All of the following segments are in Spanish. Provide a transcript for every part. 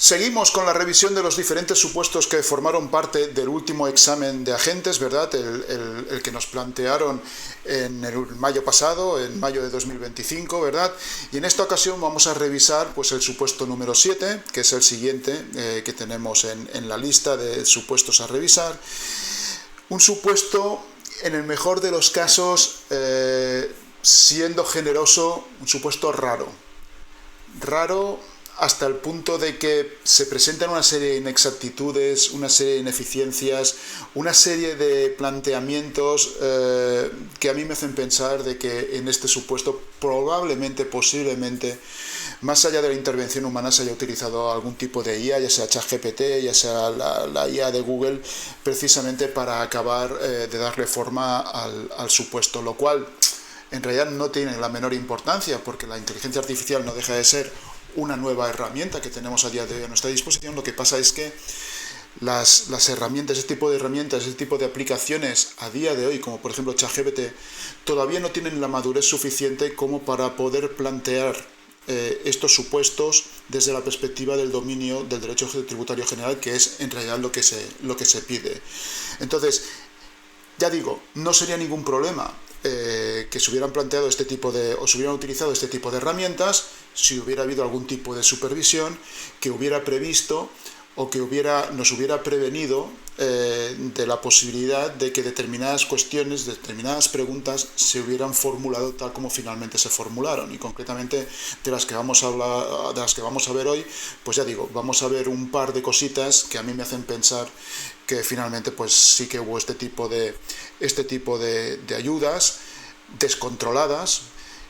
Seguimos con la revisión de los diferentes supuestos que formaron parte del último examen de agentes, ¿verdad? El que nos plantearon en el mayo pasado, en mayo de 2025, ¿verdad? Y en esta ocasión vamos a revisar pues, el supuesto número 7, que es el siguiente que tenemos en la lista de supuestos a revisar. Un supuesto, en el mejor de los casos, siendo generoso, un supuesto raro. Raro hasta el punto de que se presentan una serie de inexactitudes, una serie de ineficiencias, una serie de planteamientos que a mí me hacen pensar de que en este supuesto probablemente, posiblemente, más allá de la intervención humana se haya utilizado algún tipo de IA, ya sea ChatGPT, ya sea la IA de Google, precisamente para acabar de darle forma al supuesto, lo cual en realidad no tiene la menor importancia, porque la inteligencia artificial no deja de ser una nueva herramienta que tenemos a día de hoy a nuestra disposición. Lo que pasa es que las herramientas, este tipo de herramientas, este tipo de aplicaciones a día de hoy, como por ejemplo ChatGPT, todavía no tienen la madurez suficiente como para poder plantear estos supuestos desde la perspectiva del dominio del derecho tributario general, que es en realidad lo que se pide. Entonces, ya digo, no sería ningún problema que se hubieran planteado este tipo de, o se hubieran utilizado este tipo de herramientas si hubiera habido algún tipo de supervisión que hubiera previsto o que nos hubiera prevenido de la posibilidad de que determinadas cuestiones, determinadas preguntas se hubieran formulado tal como finalmente se formularon. Y concretamente de las que vamos a ver hoy, pues ya digo, vamos a ver un par de cositas que a mí me hacen pensar que finalmente pues sí que hubo este tipo de ayudas descontroladas,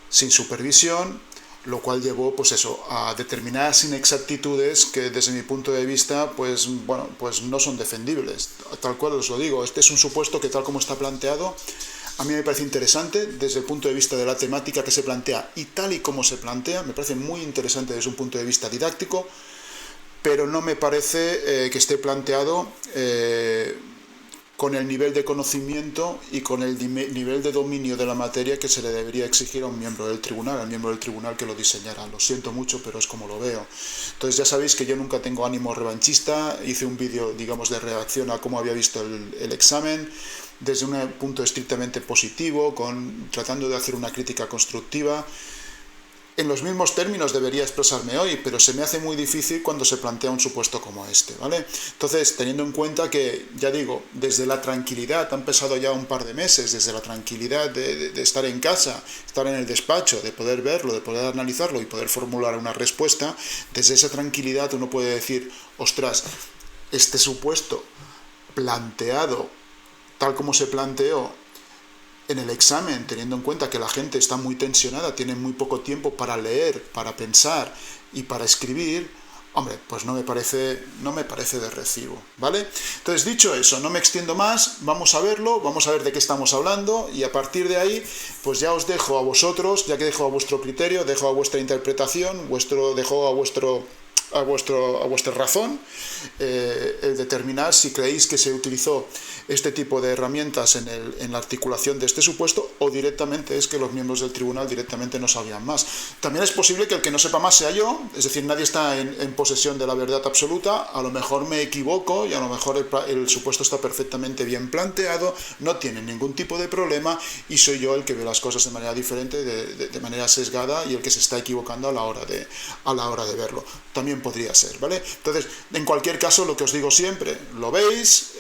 sin supervisión, lo cual llevó pues eso, a determinadas inexactitudes que desde mi punto de vista pues no son defendibles. Tal cual os lo digo, este es un supuesto que tal como está planteado a mí me parece interesante desde el punto de vista de la temática que se plantea y tal y como se plantea, me parece muy interesante desde un punto de vista didáctico, pero no me parece que esté planteado con el nivel de conocimiento y con el nivel de dominio de la materia que se le debería exigir a un miembro del tribunal, al miembro del tribunal que lo diseñará. Lo siento mucho, pero es como lo veo. Entonces ya sabéis que yo nunca tengo ánimo revanchista, hice un vídeo, digamos, de reacción a cómo había visto el examen, desde un punto estrictamente positivo, tratando de hacer una crítica constructiva. En los mismos términos debería expresarme hoy, pero se me hace muy difícil cuando se plantea un supuesto como este, ¿vale? Entonces, teniendo en cuenta que, ya digo, desde la tranquilidad, han pasado ya un par de meses, desde la tranquilidad de estar en casa, estar en el despacho, de poder verlo, de poder analizarlo y poder formular una respuesta, desde esa tranquilidad uno puede decir, ostras, este supuesto planteado tal como se planteó en el examen, teniendo en cuenta que la gente está muy tensionada, tiene muy poco tiempo para leer, para pensar y para escribir, hombre, pues no me parece de recibo, ¿vale? Entonces, dicho eso, no me extiendo más, vamos a verlo, vamos a ver de qué estamos hablando y a partir de ahí, pues ya os dejo a vosotros, ya que dejo a vuestro criterio, dejo a vuestra interpretación, dejo a vuestra razón el determinar si creéis que se utilizó este tipo de herramientas en la articulación de este supuesto o directamente es que los miembros del tribunal directamente no sabían más. También es posible que el que no sepa más sea yo, es decir, nadie está en posesión de la verdad absoluta, a lo mejor me equivoco y a lo mejor el supuesto está perfectamente bien planteado, no tiene ningún tipo de problema y soy yo el que ve las cosas de manera diferente, de manera sesgada y el que se está equivocando a la hora de verlo. También podría ser, ¿vale? Entonces, en cualquier caso, lo que os digo siempre, lo veis,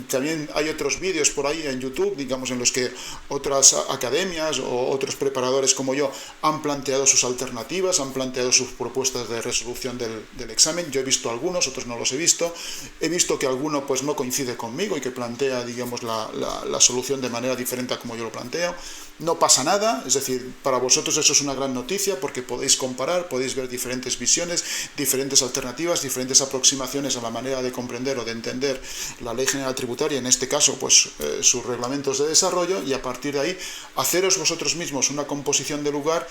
también hay otros vídeos por ahí en YouTube, digamos, en los que otras academias o otros preparadores como yo han planteado sus alternativas, han planteado sus propuestas de resolución del examen. Yo he visto algunos, otros no los he visto que alguno pues no coincide conmigo y que plantea, digamos, la solución de manera diferente a como yo lo planteo. No pasa nada, es decir, para vosotros eso es una gran noticia porque podéis comparar, podéis ver diferentes visiones, diferentes alternativas, diferentes aproximaciones a la manera de comprender o de entender la Ley General Tributaria, en este caso pues sus reglamentos de desarrollo, y a partir de ahí haceros vosotros mismos una composición de lugar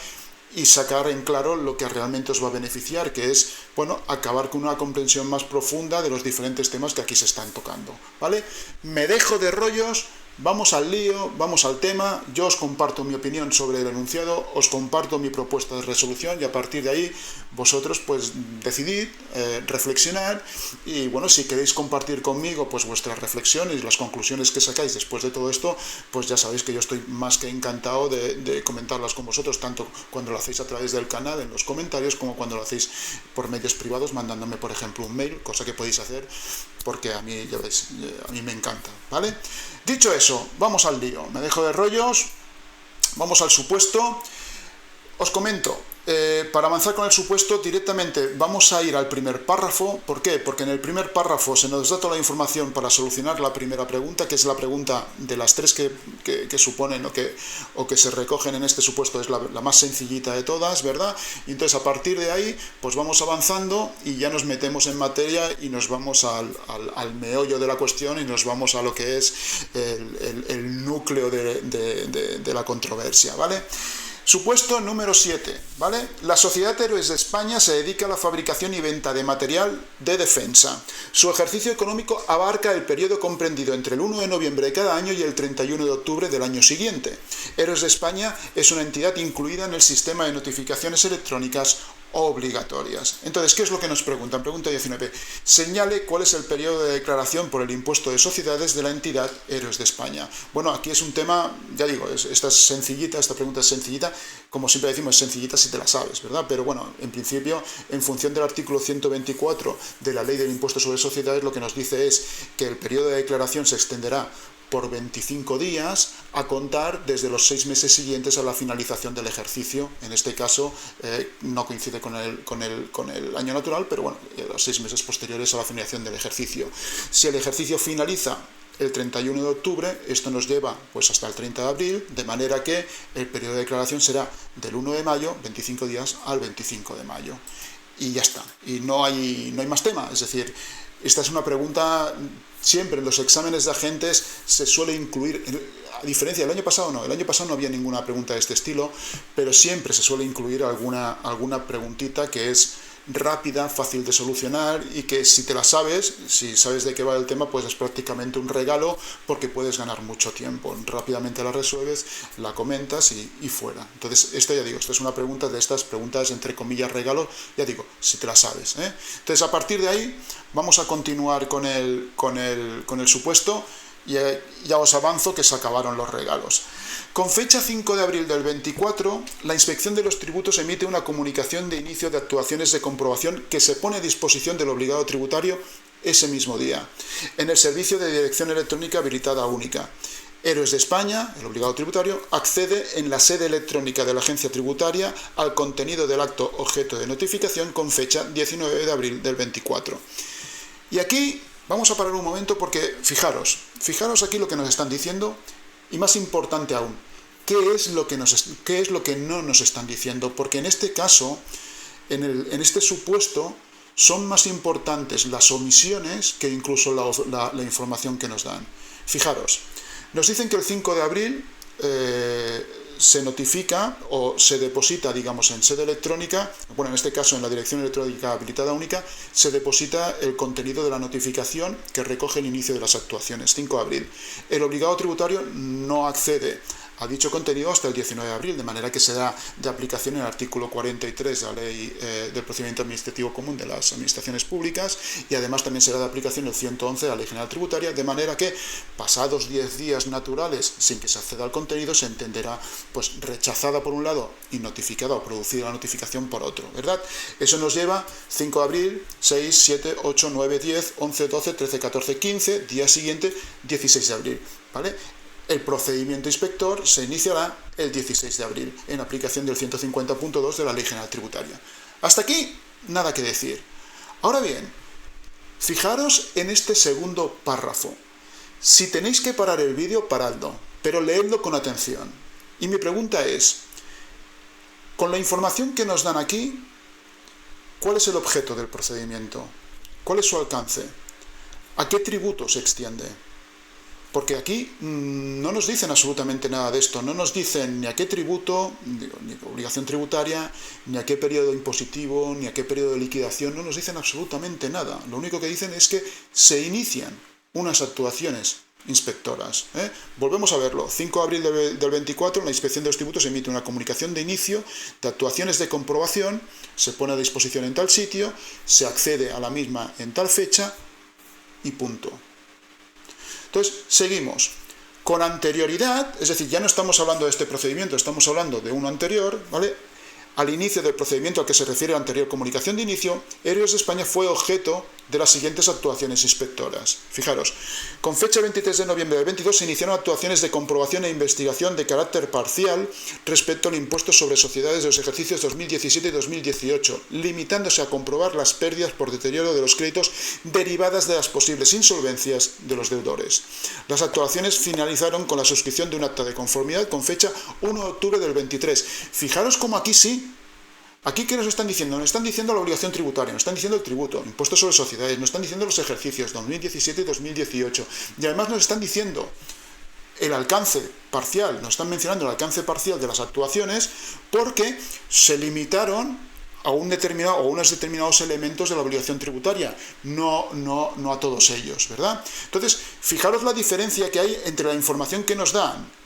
y sacar en claro lo que realmente os va a beneficiar, que es, bueno, acabar con una comprensión más profunda de los diferentes temas que aquí se están tocando, ¿vale? Me dejo de rollos, vamos al lío, vamos al tema, yo os comparto mi opinión sobre el enunciado, os comparto mi propuesta de resolución y a partir de ahí vosotros pues decidid, reflexionar y bueno, si queréis compartir conmigo pues vuestras reflexiones y las conclusiones que sacáis después de todo esto, pues ya sabéis que yo estoy más que encantado de comentarlas con vosotros, tanto cuando lo hacéis a través del canal en los comentarios como cuando lo hacéis por medios privados mandándome por ejemplo un mail, cosa que podéis hacer porque a mí, ya veis, a mí me encanta, ¿vale? Dicho eso, vamos al lío, me dejo de rollos, vamos al supuesto. Os comento, para avanzar con el supuesto directamente vamos a ir al primer párrafo. ¿Por qué? Porque en el primer párrafo se nos da toda la información para solucionar la primera pregunta, que es la pregunta de las tres que suponen o que se recogen en este supuesto, es la más sencillita de todas, ¿verdad? Y entonces a partir de ahí pues vamos avanzando y ya nos metemos en materia y nos vamos al meollo de la cuestión y nos vamos a lo que es el núcleo de la controversia, ¿vale? Supuesto número 7, ¿vale? La Sociedad Héroes de España se dedica a la fabricación y venta de material de defensa. Su ejercicio económico abarca el periodo comprendido entre el 1 de noviembre de cada año y el 31 de octubre del año siguiente. Héroes de España es una entidad incluida en el sistema de notificaciones electrónicas obligatorias. Entonces, ¿qué es lo que nos preguntan? Pregunta 19. Señale cuál es el periodo de declaración por el impuesto de sociedades de la entidad Héroes de España. Bueno, aquí es un tema, ya digo, esta es sencillita, esta pregunta es sencillita, como siempre decimos, es sencillita si te la sabes, ¿verdad? Pero bueno, en principio, en función del artículo 124 de la Ley del Impuesto sobre Sociedades, lo que nos dice es que el periodo de declaración se extenderá por 25 días a contar desde los 6 meses siguientes a la finalización del ejercicio. En este caso no coincide con el año natural, pero bueno, los 6 meses posteriores a la finalización del ejercicio. Si el ejercicio finaliza el 31 de octubre, esto nos lleva pues hasta el 30 de abril, de manera que el periodo de declaración será del 1 de mayo, 25 días, al 25 de mayo. Y ya está. Y no hay más tema. Es decir, esta es una pregunta, siempre en los exámenes de agentes se suele incluir, a diferencia del año pasado no, el año pasado no había ninguna pregunta de este estilo, pero siempre se suele incluir alguna preguntita que es rápida, fácil de solucionar y que si te la sabes, si sabes de qué va el tema, pues es prácticamente un regalo porque puedes ganar mucho tiempo. Rápidamente la resuelves, la comentas y fuera. Entonces, esto ya digo, esto es una pregunta de estas preguntas entre comillas regalo, ya digo, si te la sabes, ¿eh? Entonces, a partir de ahí vamos a continuar con el supuesto. Y ya os avanzo que se acabaron los regalos. Con fecha 5 de abril del 24, la Inspección de los Tributos emite una comunicación de inicio de actuaciones de comprobación que se pone a disposición del obligado tributario ese mismo día, en el servicio de dirección electrónica habilitada única. Héroes de España, el obligado tributario, accede en la sede electrónica de la agencia tributaria al contenido del acto objeto de notificación con fecha 19 de abril del 24. Y aquí vamos a parar un momento porque fijaros aquí lo que nos están diciendo y más importante aún, ¿qué es lo que no nos están diciendo? Porque en este caso, en este supuesto, son más importantes las omisiones que incluso la información que nos dan. Fijaros, nos dicen que el 5 de abril se notifica o se deposita, digamos, en sede electrónica, bueno, en este caso en la dirección electrónica habilitada única, se deposita el contenido de la notificación que recoge el inicio de las actuaciones, 5 de abril. El obligado tributario no accede a dicho contenido hasta el 19 de abril, de manera que será de aplicación el artículo 43 de la Ley del Procedimiento Administrativo Común de las Administraciones Públicas y además también será de aplicación el 111 de la Ley General Tributaria, de manera que pasados 10 días naturales sin que se acceda al contenido se entenderá pues rechazada por un lado y notificada o producida la notificación por otro, ¿verdad? Eso nos lleva 5 de abril, 6, 7, 8, 9, 10, 11, 12, 13, 14, 15, día siguiente 16 de abril, ¿vale? El procedimiento inspector se iniciará el 16 de abril, en aplicación del 150.2 de la Ley General Tributaria. Hasta aquí, nada que decir. Ahora bien, fijaros en este segundo párrafo. Si tenéis que parar el vídeo, paradlo, pero leedlo con atención. Y mi pregunta es, con la información que nos dan aquí, ¿cuál es el objeto del procedimiento? ¿Cuál es su alcance? ¿A qué tributo se extiende? Porque aquí no nos dicen absolutamente nada de esto, no nos dicen ni a qué tributo, ni obligación tributaria, ni a qué periodo impositivo, ni a qué periodo de liquidación, no nos dicen absolutamente nada. Lo único que dicen es que se inician unas actuaciones inspectoras. Volvemos a verlo. 5 de abril del 24, la Inspección de los Tributos emite una comunicación de inicio de actuaciones de comprobación, se pone a disposición en tal sitio, se accede a la misma en tal fecha y punto. Entonces, seguimos. Con anterioridad, es decir, ya no estamos hablando de este procedimiento, estamos hablando de uno anterior, ¿vale? Al inicio del procedimiento al que se refiere la anterior comunicación de inicio, Aéreos de España fue objeto de las siguientes actuaciones inspectoras. Fijaros, con fecha 23 de noviembre del 22 se iniciaron actuaciones de comprobación e investigación de carácter parcial respecto al impuesto sobre sociedades de los ejercicios 2017 y 2018, limitándose a comprobar las pérdidas por deterioro de los créditos derivadas de las posibles insolvencias de los deudores. Las actuaciones finalizaron con la suscripción de un acta de conformidad con fecha 1 de octubre del 23. Fijaros cómo aquí sí. Aquí, ¿qué nos están diciendo? Nos están diciendo la obligación tributaria, nos están diciendo el tributo, impuestos sobre sociedades, nos están diciendo los ejercicios 2017 y 2018. Y además nos están diciendo el alcance parcial, nos están mencionando el alcance parcial de las actuaciones porque se limitaron a un determinado o unos determinados elementos de la obligación tributaria, no a todos ellos, ¿verdad? Entonces, fijaros la diferencia que hay entre la información que nos dan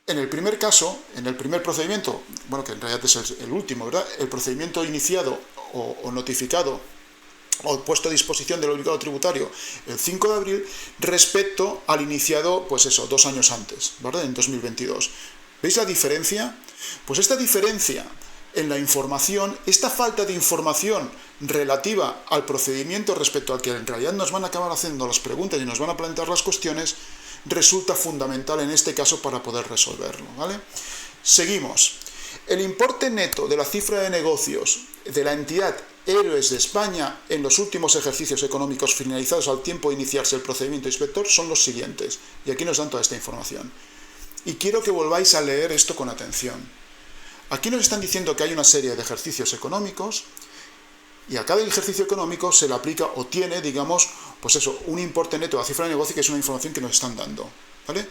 en el primer caso, en el primer procedimiento, bueno, que en realidad es el último, ¿verdad? El procedimiento iniciado o notificado o puesto a disposición del obligado tributario el 5 de abril respecto al iniciado, pues eso, 2 años antes, ¿verdad? En 2022. ¿Veis la diferencia? Pues esta diferencia en la información, esta falta de información relativa al procedimiento respecto al que en realidad nos van a acabar haciendo las preguntas y nos van a plantear las cuestiones, resulta fundamental en este caso para poder resolverlo, ¿vale? Seguimos. El importe neto de la cifra de negocios de la entidad Aéreos de España en los últimos ejercicios económicos finalizados al tiempo de iniciarse el procedimiento inspector son los siguientes. Y aquí nos dan toda esta información. Y quiero que volváis a leer esto con atención. Aquí nos están diciendo que hay una serie de ejercicios económicos y a cada ejercicio económico se le aplica o tiene, digamos, pues eso, un importe neto de la cifra de negocio, que es una información que nos están dando, ¿vale?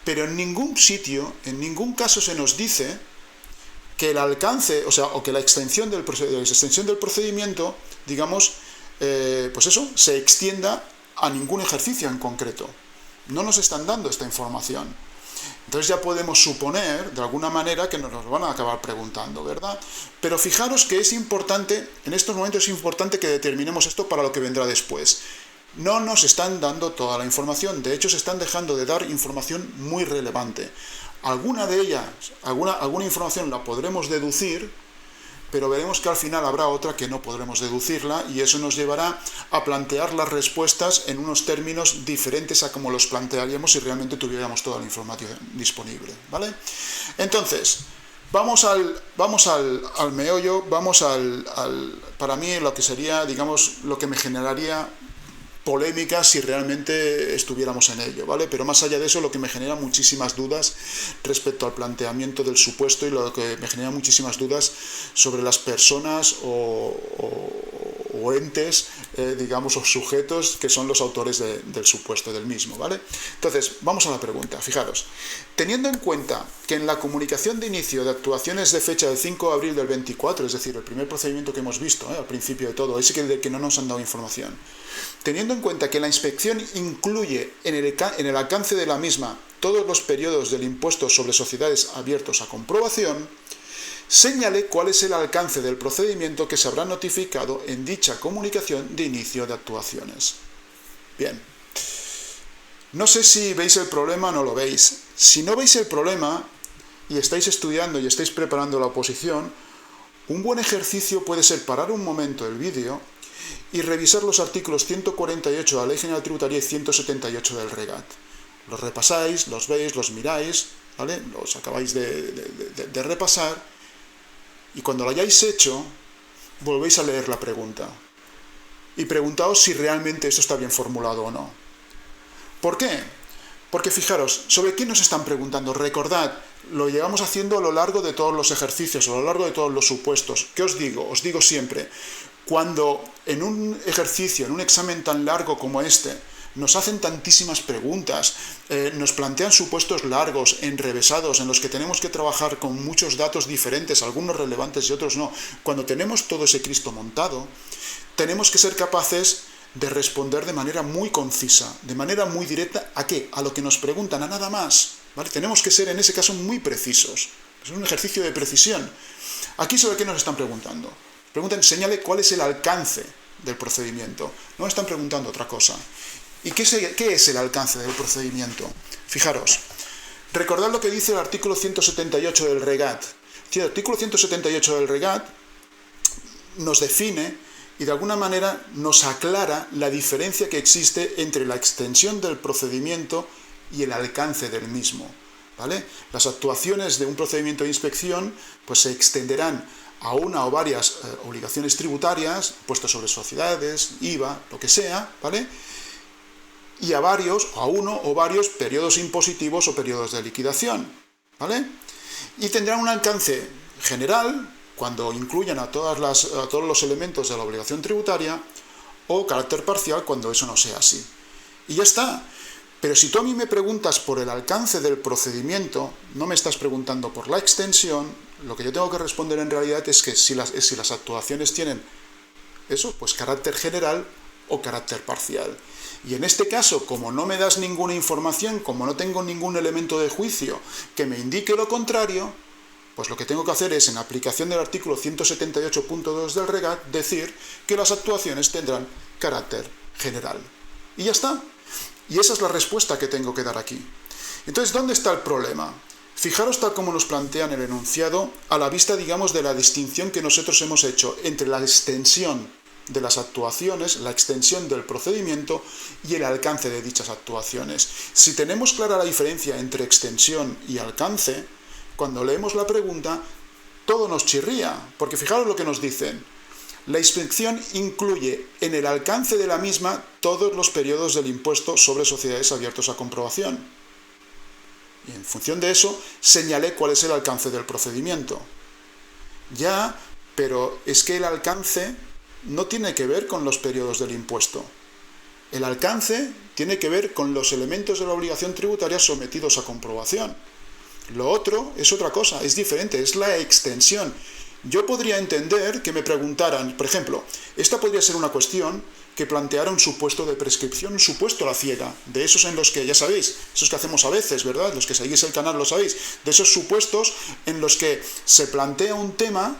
Pero en ningún sitio, en ningún caso se nos dice que el alcance, o que la extensión del procedimiento, digamos, pues eso, se extienda a ningún ejercicio en concreto. No nos están dando esta información. Entonces ya podemos suponer, de alguna manera, que nos lo van a acabar preguntando, ¿verdad? Pero fijaros que es importante, en estos momentos es importante que determinemos esto para lo que vendrá después. No nos están dando toda la información, de hecho se están dejando de dar información muy relevante. Alguna de ellas, alguna información la podremos deducir, pero veremos que al final habrá otra que no podremos deducirla y eso nos llevará a plantear las respuestas en unos términos diferentes a como los plantearíamos si realmente tuviéramos toda la información disponible, ¿vale? Entonces, vamos al meollo, para mí lo que sería, digamos, lo que me generaría polémica si realmente estuviéramos en ello, ¿vale? Pero más allá de eso, lo que me genera muchísimas dudas respecto al planteamiento del supuesto y lo que me genera muchísimas dudas sobre las personas o entes, digamos, o sujetos que son los autores del supuesto del mismo, ¿vale? Entonces, vamos a la pregunta. Fijaros, teniendo en cuenta que en la comunicación de inicio de actuaciones de fecha del 5 de abril del 24, es decir, el primer procedimiento que hemos visto, al principio de todo, ese del que no nos han dado información, teniendo en cuenta que la inspección incluye en el alcance de la misma todos los periodos del impuesto sobre sociedades abiertos a comprobación, señale cuál es el alcance del procedimiento que se habrá notificado en dicha comunicación de inicio de actuaciones. Bien. No sé si veis el problema o no lo veis. Si no veis el problema y estáis estudiando y estáis preparando la oposición, un buen ejercicio puede ser parar un momento el vídeo y revisar los artículos 148 de la Ley General Tributaria y 178 del REGAT. Los repasáis, los veis, los miráis, ¿vale? Los acabáis de repasar y cuando lo hayáis hecho, volvéis a leer la pregunta y preguntaos si realmente esto está bien formulado o no. ¿Por qué? Porque fijaros, ¿sobre qué nos están preguntando? Recordad, lo llevamos haciendo a lo largo de todos los ejercicios, a lo largo de todos los supuestos. ¿Qué os digo? Os digo siempre, cuando en un ejercicio, en un examen tan largo como este, nos hacen tantísimas preguntas, nos plantean supuestos largos, enrevesados, en los que tenemos que trabajar con muchos datos diferentes, algunos relevantes y otros no. Cuando tenemos todo ese Cristo montado, tenemos que ser capaces de responder de manera muy concisa, de manera muy directa, ¿a qué? A lo que nos preguntan, a nada más, ¿vale? Tenemos que ser en ese caso muy precisos. Es un ejercicio de precisión. Aquí sobre qué nos están preguntando. Preguntan, señale cuál es el alcance del procedimiento. No están preguntando otra cosa. ¿Y qué es el alcance del procedimiento? Fijaros, recordad lo que dice el artículo 178 del REGAT. El artículo 178 del REGAT nos define y de alguna manera nos aclara la diferencia que existe entre la extensión del procedimiento y el alcance del mismo, ¿vale? Las actuaciones de un procedimiento de inspección pues se extenderán a una o varias obligaciones tributarias, impuestos sobre sociedades, IVA, lo que sea, ¿vale? Y a uno o varios periodos impositivos o periodos de liquidación, ¿vale? Y tendrán un alcance general cuando incluyan a todos los elementos de la obligación tributaria, o carácter parcial cuando eso no sea así. Y ya está. Pero si tú a mí me preguntas por el alcance del procedimiento, no me estás preguntando por la extensión, lo que yo tengo que responder en realidad es que si las actuaciones tienen eso, pues carácter general o carácter parcial. Y en este caso, como no me das ninguna información, como no tengo ningún elemento de juicio que me indique lo contrario, pues lo que tengo que hacer es, en aplicación del artículo 178.2 del REGAT, decir que las actuaciones tendrán carácter general. Y ya está. Y esa es la respuesta que tengo que dar aquí. Entonces, ¿dónde está el problema? Fijaros tal como nos plantean el enunciado, a la vista, digamos, de la distinción que nosotros hemos hecho entre la extensión de las actuaciones, la extensión del procedimiento y el alcance de dichas actuaciones. Si tenemos clara la diferencia entre extensión y alcance, cuando leemos la pregunta, todo nos chirría, porque fijaros lo que nos dicen. La inspección incluye en el alcance de la misma todos los periodos del impuesto sobre sociedades abiertos a comprobación. Y en función de eso, señalé cuál es el alcance del procedimiento. Ya, pero es que el alcance no tiene que ver con los periodos del impuesto. El alcance tiene que ver con los elementos de la obligación tributaria sometidos a comprobación. Lo otro es otra cosa, es diferente, es la extensión. Yo podría entender que me preguntaran, por ejemplo, esta podría ser una cuestión que planteara un supuesto de prescripción, un supuesto a la ciega, de esos en los que, ya sabéis, esos que hacemos a veces, ¿verdad? Los que seguís el canal lo sabéis, de esos supuestos en los que se plantea un tema,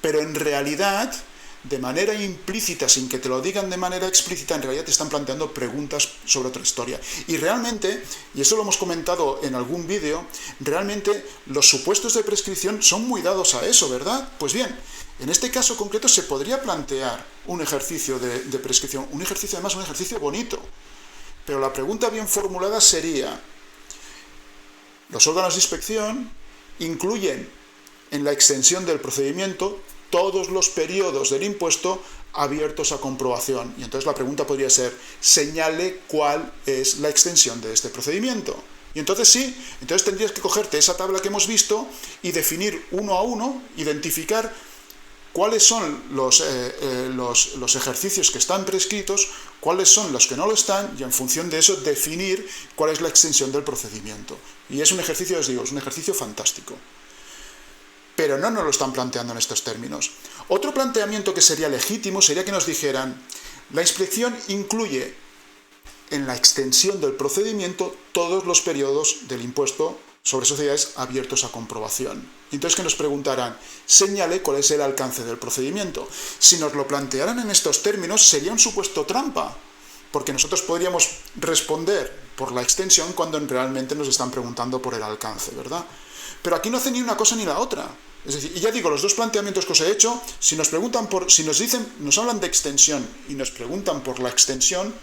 pero en realidad, de manera implícita, sin que te lo digan de manera explícita, en realidad te están planteando preguntas sobre otra historia. Y realmente, y eso lo hemos comentado en algún vídeo, realmente los supuestos de prescripción son muy dados a eso, ¿verdad? Pues bien, en este caso concreto se podría plantear un ejercicio de prescripción, un ejercicio además, un ejercicio bonito. Pero la pregunta bien formulada sería, los órganos de inspección incluyen en la extensión del procedimiento todos los periodos del impuesto abiertos a comprobación. Y entonces la pregunta podría ser, señale cuál es la extensión de este procedimiento. Y entonces sí, entonces tendrías que cogerte esa tabla que hemos visto y definir uno a uno, identificar cuáles son los ejercicios que están prescritos, cuáles son los que no lo están, y en función de eso definir cuál es la extensión del procedimiento. Y es un ejercicio, os digo, es un ejercicio fantástico. Pero no nos lo están planteando en estos términos. Otro planteamiento que sería legítimo sería que nos dijeran, la inspección incluye en la extensión del procedimiento todos los periodos del impuesto sobre sociedades abiertos a comprobación. Entonces que nos preguntaran, señale cuál es el alcance del procedimiento. Si nos lo plantearan en estos términos, sería un supuesto trampa, porque nosotros podríamos responder por la extensión cuando realmente nos están preguntando por el alcance, ¿verdad? Pero aquí no hace ni una cosa ni la otra. Es decir, y ya digo, los dos planteamientos que os he hecho, si nos hablan de extensión y nos preguntan por la extensión,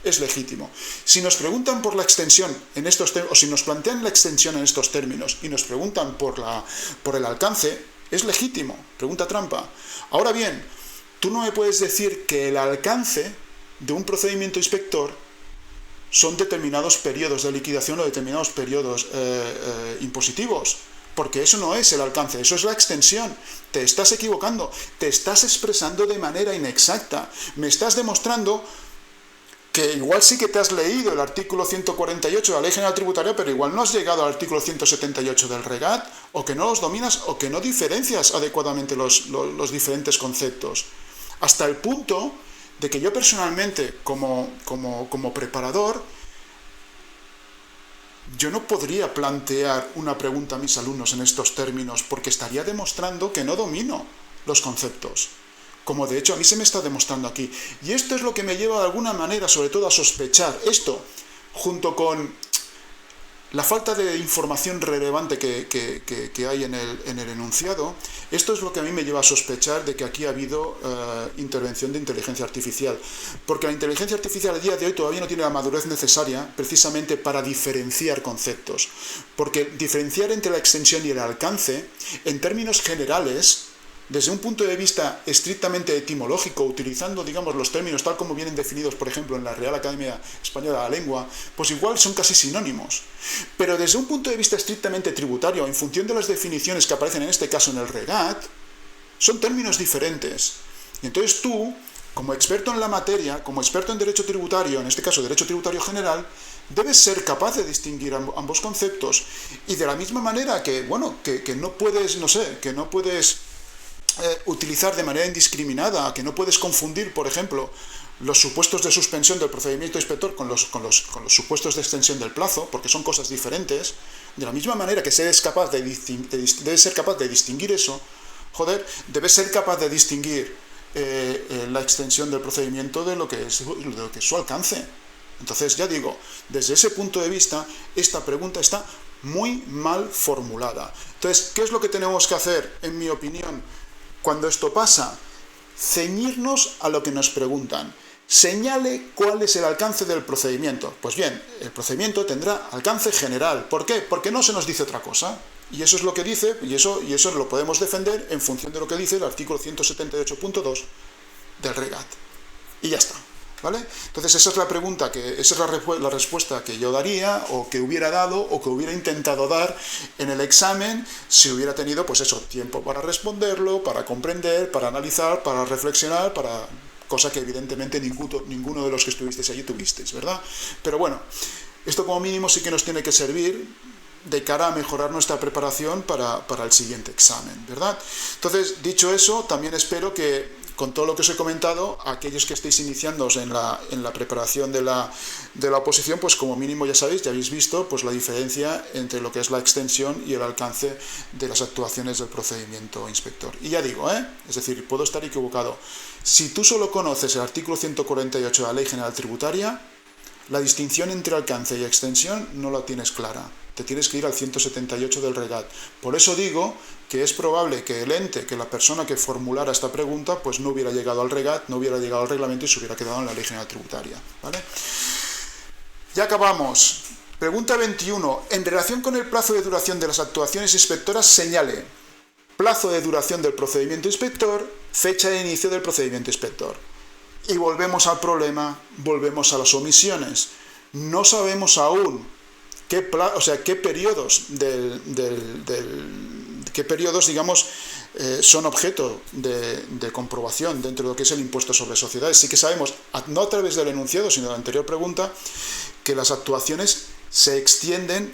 es legítimo. Si nos preguntan por la extensión en estos términos, o si nos plantean la extensión en estos términos y nos preguntan por el alcance, es legítimo. Pregunta trampa. Ahora bien, tú no me puedes decir que el alcance de un procedimiento inspector son determinados periodos de liquidación o determinados periodos impositivos, porque eso no es el alcance, eso es la extensión. Te estás equivocando, te estás expresando de manera inexacta, me estás demostrando que igual sí que te has leído el artículo 148 de la Ley General Tributaria, pero igual no has llegado al artículo 178 del REGAT, o que no los dominas, o que no diferencias adecuadamente los diferentes conceptos, hasta el punto de que yo personalmente, como preparador, yo no podría plantear una pregunta a mis alumnos en estos términos, porque estaría demostrando que no domino los conceptos, como de hecho a mí se me está demostrando aquí. Y esto es lo que me lleva de alguna manera, sobre todo, a sospechar esto, junto con la falta de información relevante que hay en el enunciado. Esto es lo que a mí me lleva a sospechar de que aquí ha habido intervención de inteligencia artificial, porque la inteligencia artificial a día de hoy todavía no tiene la madurez necesaria precisamente para diferenciar conceptos, porque diferenciar entre la extensión y el alcance, en términos generales, desde un punto de vista estrictamente etimológico, utilizando, digamos, los términos tal como vienen definidos, por ejemplo, en la Real Academia Española de la Lengua, pues igual son casi sinónimos. Pero desde un punto de vista estrictamente tributario, en función de las definiciones que aparecen en este caso en el REGAT, son términos diferentes. Y entonces tú, como experto en la materia, como experto en derecho tributario, en este caso derecho tributario general, debes ser capaz de distinguir ambos conceptos. Y de la misma manera que, bueno, que no puedes, no sé, que no puedes utilizar de manera indiscriminada, que no puedes confundir, por ejemplo, los supuestos de suspensión del procedimiento inspector con los supuestos de extensión del plazo, porque son cosas diferentes. De la misma manera que debes ser capaz de distinguir eso, joder, debes ser capaz de distinguir la extensión del procedimiento de lo que es su alcance. Entonces, ya digo, desde ese punto de vista, esta pregunta está muy mal formulada. Entonces, ¿qué es lo que tenemos que hacer, en mi opinión, cuando esto pasa? Ceñirnos a lo que nos preguntan. Señale cuál es el alcance del procedimiento. Pues bien, el procedimiento tendrá alcance general. ¿Por qué? Porque no se nos dice otra cosa. Y eso es lo que dice, y eso lo podemos defender en función de lo que dice el artículo 178.2 del REGAT. Y ya está. ¿Vale? Entonces esa es la pregunta, esa es la respuesta que yo daría, o que hubiera dado, o que hubiera intentado dar en el examen, si hubiera tenido, pues eso, tiempo para responderlo, para comprender, para analizar, para reflexionar, cosa que evidentemente ninguno de los que estuvisteis allí tuvisteis, ¿verdad? Pero bueno, esto como mínimo sí que nos tiene que servir de cara a mejorar nuestra preparación para el siguiente examen, ¿verdad? Entonces, dicho eso, también espero que con todo lo que os he comentado, aquellos que estéis iniciándoos en la preparación de la oposición, pues como mínimo ya sabéis, ya habéis visto pues la diferencia entre lo que es la extensión y el alcance de las actuaciones del procedimiento inspector. Y ya digo, es decir, puedo estar equivocado. Si tú solo conoces el artículo 148 de la Ley General Tributaria, la distinción entre alcance y extensión no la tienes clara. Te tienes que ir al 178 del REGAT. Por eso digo que es probable que el ente, que la persona que formulara esta pregunta, pues no hubiera llegado al REGAT, no hubiera llegado al reglamento y se hubiera quedado en la Ley General Tributaria, ¿vale? Ya acabamos. Pregunta 21. En relación con el plazo de duración de las actuaciones inspectoras, señale plazo de duración del procedimiento inspector, fecha de inicio del procedimiento inspector. Y volvemos al problema, volvemos a las omisiones. No sabemos aún qué periodos digamos, son objeto de comprobación dentro de lo que es el impuesto sobre sociedades. Sí que sabemos, no a través del enunciado, sino de la anterior pregunta, que las actuaciones se extienden,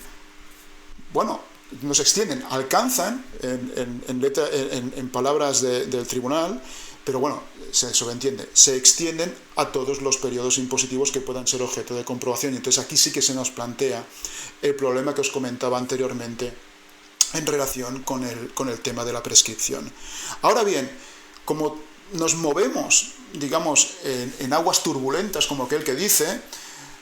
alcanzan, en palabras del tribunal, pero bueno, se sobreentiende, se extienden a todos los periodos impositivos que puedan ser objeto de comprobación. Y entonces aquí sí que se nos plantea el problema que os comentaba anteriormente en relación con el tema de la prescripción. Ahora bien, como nos movemos, digamos, en aguas turbulentas, como aquel que dice,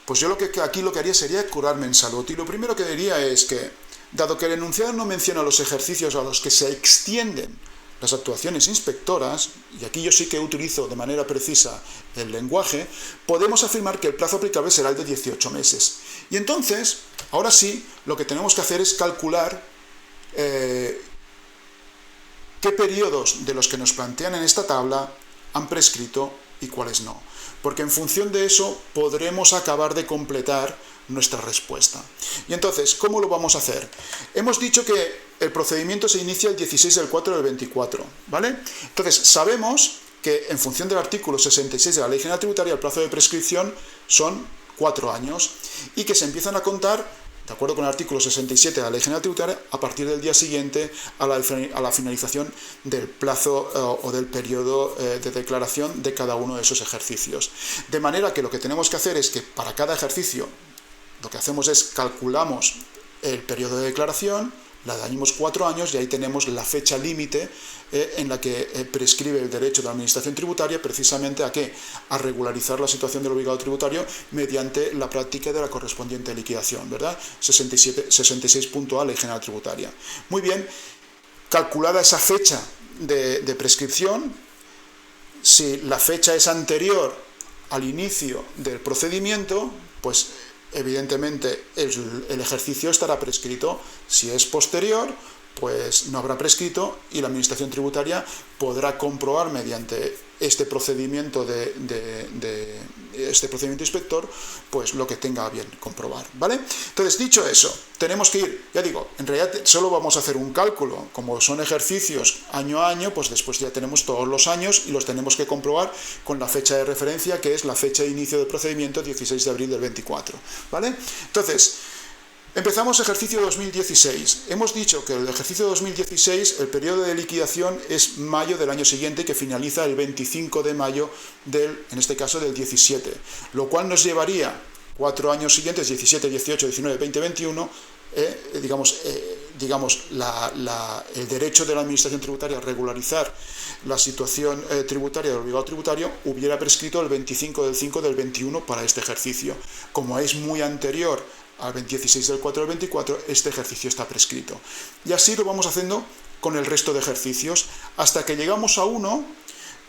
pues yo aquí lo que haría sería curarme en salud. Y lo primero que diría es que, dado que el enunciado no menciona los ejercicios a los que se extienden las actuaciones inspectoras, y aquí yo sí que utilizo de manera precisa el lenguaje, podemos afirmar que el plazo aplicable será el de 18 meses. Y entonces, ahora sí, lo que tenemos que hacer es calcular qué periodos de los que nos plantean en esta tabla han prescrito y cuáles no. Porque en función de eso podremos acabar de completar nuestra respuesta. Y entonces, ¿cómo lo vamos a hacer? Hemos dicho que el procedimiento se inicia el 16 del 4 del 24, ¿vale? Entonces, sabemos que en función del artículo 66 de la Ley General Tributaria, el plazo de prescripción son 4 años y que se empiezan a contar de acuerdo con el artículo 67 de la Ley General Tributaria, a partir del día siguiente a la finalización del plazo o del periodo de declaración de cada uno de esos ejercicios. De manera que lo que tenemos que hacer es que para cada ejercicio lo que hacemos es calculamos el periodo de declaración, la dañamos 4 años y ahí tenemos la fecha límite en la que prescribe el derecho de la Administración Tributaria precisamente ¿a qué? A regularizar la situación del obligado tributario mediante la práctica de la correspondiente liquidación, ¿verdad? 66.a Ley General Tributaria. Muy bien, calculada esa fecha de prescripción, si la fecha es anterior al inicio del procedimiento, pues evidentemente el ejercicio estará prescrito. Si es posterior, pues no habrá prescrito y la Administración Tributaria podrá comprobar mediante este procedimiento este procedimiento inspector, pues lo que tenga a bien comprobar, ¿vale? Entonces, dicho eso, tenemos que ir, ya digo, en realidad solo vamos a hacer un cálculo, como son ejercicios año a año, pues después ya tenemos todos los años y los tenemos que comprobar con la fecha de referencia, que es la fecha de inicio del procedimiento, 16 de abril del 24, ¿vale? Entonces, empezamos ejercicio 2016. Hemos dicho que el ejercicio 2016, el periodo de liquidación es mayo del año siguiente, que finaliza el 25 de mayo en este caso del 17, lo cual nos llevaría 4 años siguientes, 17, 18, 19, 20, 21, el derecho de la Administración Tributaria a regularizar la situación tributaria del obligado tributario hubiera prescrito el 25 del 5 del 21 para este ejercicio. Como es muy anterior al 16 del 4 del 24, este ejercicio está prescrito. Y así lo vamos haciendo con el resto de ejercicios, hasta que llegamos a uno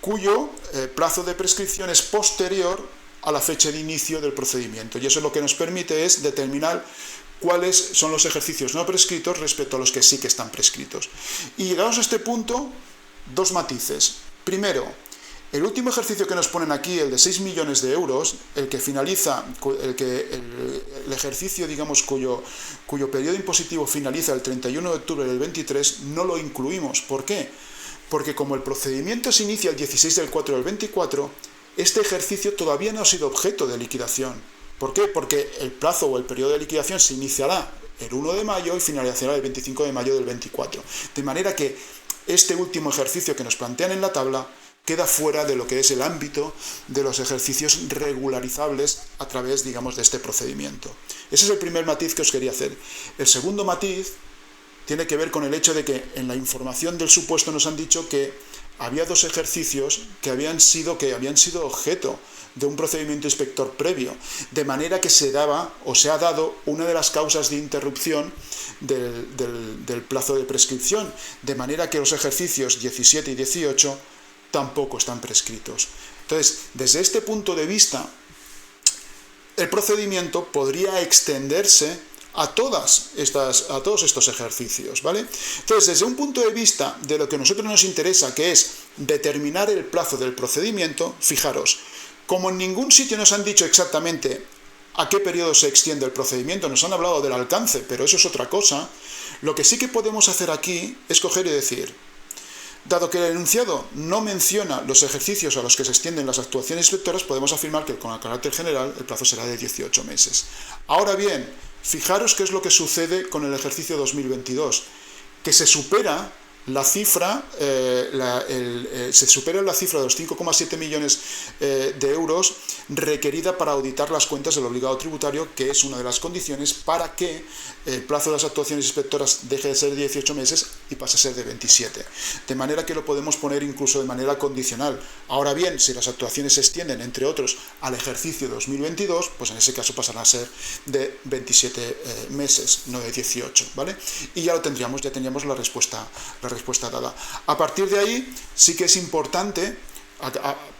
cuyo plazo de prescripción es posterior a la fecha de inicio del procedimiento. Y eso lo que nos permite es determinar cuáles son los ejercicios no prescritos respecto a los que sí que están prescritos. Y llegados a este punto, dos matices. Primero, el último ejercicio que nos ponen aquí, el de 6 millones de euros, el que finaliza, el ejercicio, digamos, cuyo periodo impositivo finaliza el 31 de octubre del 23, no lo incluimos. ¿Por qué? Porque como el procedimiento se inicia el 16 del 4 del 24, este ejercicio todavía no ha sido objeto de liquidación. ¿Por qué? Porque el plazo o el periodo de liquidación se iniciará el 1 de mayo y finalizará el 25 de mayo del 24. De manera que este último ejercicio que nos plantean en la tabla queda fuera de lo que es el ámbito de los ejercicios regularizables a través, digamos, de este procedimiento. Ese es el primer matiz que os quería hacer. El segundo matiz tiene que ver con el hecho de que en la información del supuesto nos han dicho que había 2 ejercicios que habían sido objeto de un procedimiento inspector previo, de manera que se daba o se ha dado una de las causas de interrupción del plazo de prescripción, de manera que los ejercicios 17 y 18 tampoco están prescritos. Entonces, desde este punto de vista, el procedimiento podría extenderse a todos estos ejercicios, ¿vale? Entonces, desde un punto de vista de lo que a nosotros nos interesa, que es determinar el plazo del procedimiento, fijaros, como en ningún sitio nos han dicho exactamente a qué periodo se extiende el procedimiento, nos han hablado del alcance, pero eso es otra cosa, lo que sí que podemos hacer aquí es coger y decir, dado que el enunciado no menciona los ejercicios a los que se extienden las actuaciones inspectoras, podemos afirmar que con el carácter general el plazo será de 18 meses. Ahora bien, fijaros qué es lo que sucede con el ejercicio 2022, que se supera la cifra, se supera la cifra de los 5,7 millones de euros requerida para auditar las cuentas del obligado tributario, que es una de las condiciones para que el plazo de las actuaciones inspectoras deje de ser de 18 meses y pase a ser de 27. De manera que lo podemos poner incluso de manera condicional. Ahora bien, si las actuaciones se extienden, entre otros, al ejercicio 2022, pues en ese caso pasará a ser de 27 meses, no de 18, ¿vale? Y ya tendríamos la respuesta dada. A partir de ahí, sí que es importante,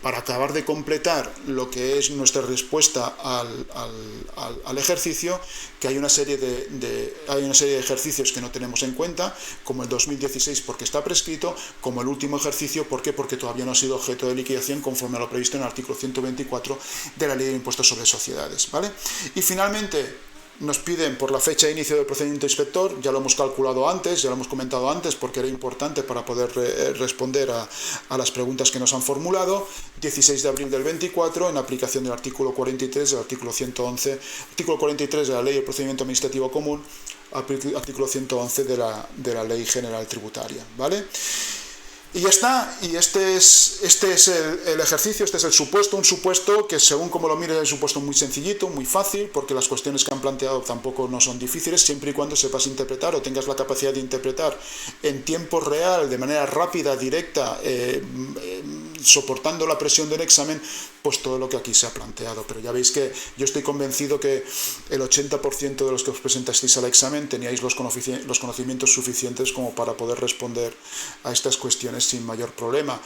para acabar de completar lo que es nuestra respuesta al ejercicio, que hay una serie de ejercicios que no tenemos en cuenta, como el 2016 porque está prescrito, como el último ejercicio, ¿por qué? Porque todavía no ha sido objeto de liquidación conforme a lo previsto en el artículo 124 de la Ley de Impuestos sobre Sociedades, ¿vale? Y finalmente, nos piden por la fecha de inicio del procedimiento inspector, ya lo hemos calculado antes, ya lo hemos comentado antes porque era importante para poder responder a las preguntas que nos han formulado. 16 de abril del 24, en aplicación del artículo 43 del artículo 111, artículo 43 de la Ley del Procedimiento Administrativo Común, artículo 111 de la Ley General Tributaria, ¿vale? Y ya está, y este es el ejercicio, este es el supuesto, un supuesto que según como lo mires es un supuesto muy sencillito, muy fácil, porque las cuestiones que han planteado tampoco no son difíciles, siempre y cuando sepas interpretar o tengas la capacidad de interpretar en tiempo real, de manera rápida, directa, soportando la presión del examen, pues todo lo que aquí se ha planteado. Pero ya veis que yo estoy convencido que el 80% de los que os presentasteis al examen teníais los conocimientos suficientes como para poder responder a estas cuestiones sin mayor problema.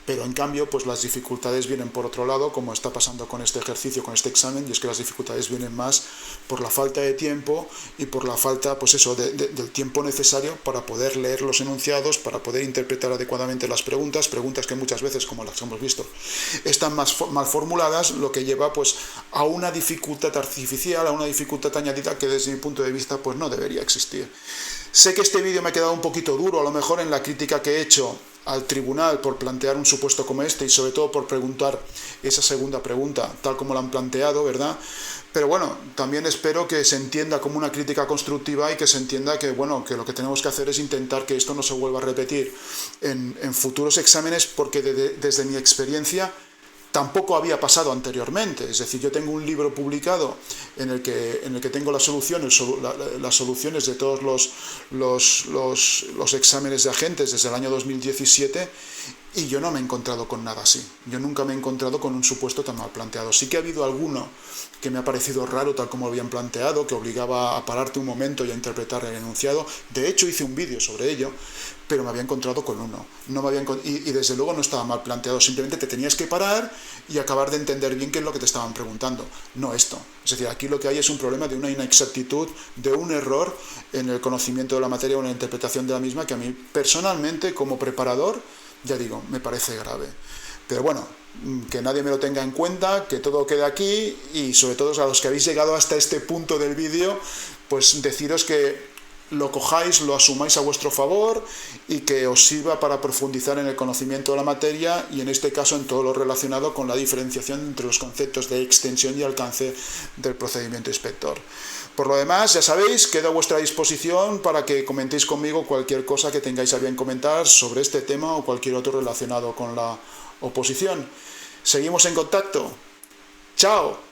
Pero en cambio, pues las dificultades vienen por otro lado, como está pasando con este ejercicio, con este examen, y es que las dificultades vienen más por la falta de tiempo y por la falta, pues eso, del tiempo necesario para poder leer los enunciados, para poder interpretar adecuadamente las preguntas que muchas veces, como las hemos visto, están mal formuladas, lo que lleva pues a una dificultad artificial, a una dificultad añadida que desde mi punto de vista pues no debería existir. Sé que este vídeo me ha quedado un poquito duro, a lo mejor en la crítica que he hecho al tribunal por plantear un supuesto como este y sobre todo por preguntar esa segunda pregunta tal como la han planteado, ¿verdad? Pero bueno, también espero que se entienda como una crítica constructiva y que se entienda que, bueno, que lo que tenemos que hacer es intentar que esto no se vuelva a repetir en futuros exámenes, porque desde mi experiencia tampoco había pasado anteriormente. Es decir, yo tengo un libro publicado en el que tengo las soluciones de todos los exámenes de agentes desde el año 2017, y yo no me he encontrado con nada así. Yo nunca me he encontrado con un supuesto tan mal planteado. Sí que ha habido alguno que me ha parecido raro tal como lo habían planteado, que obligaba a pararte un momento y a interpretar el enunciado. De hecho, hice un vídeo sobre ello, pero me había encontrado con uno. Y desde luego no estaba mal planteado, simplemente te tenías que parar y acabar de entender bien qué es lo que te estaban preguntando. No esto. Es decir, aquí lo que hay es un problema de una inexactitud, de un error en el conocimiento de la materia o en la interpretación de la misma, que a mí personalmente, como preparador, ya digo, me parece grave. Pero bueno, que nadie me lo tenga en cuenta, que todo quede aquí, y sobre todo a los que habéis llegado hasta este punto del vídeo, pues deciros que lo cojáis, lo asumáis a vuestro favor y que os sirva para profundizar en el conocimiento de la materia y en este caso en todo lo relacionado con la diferenciación entre los conceptos de extensión y alcance del procedimiento inspector. Por lo demás, ya sabéis, quedo a vuestra disposición para que comentéis conmigo cualquier cosa que tengáis a bien comentar sobre este tema o cualquier otro relacionado con la oposición. Seguimos en contacto. ¡Chao!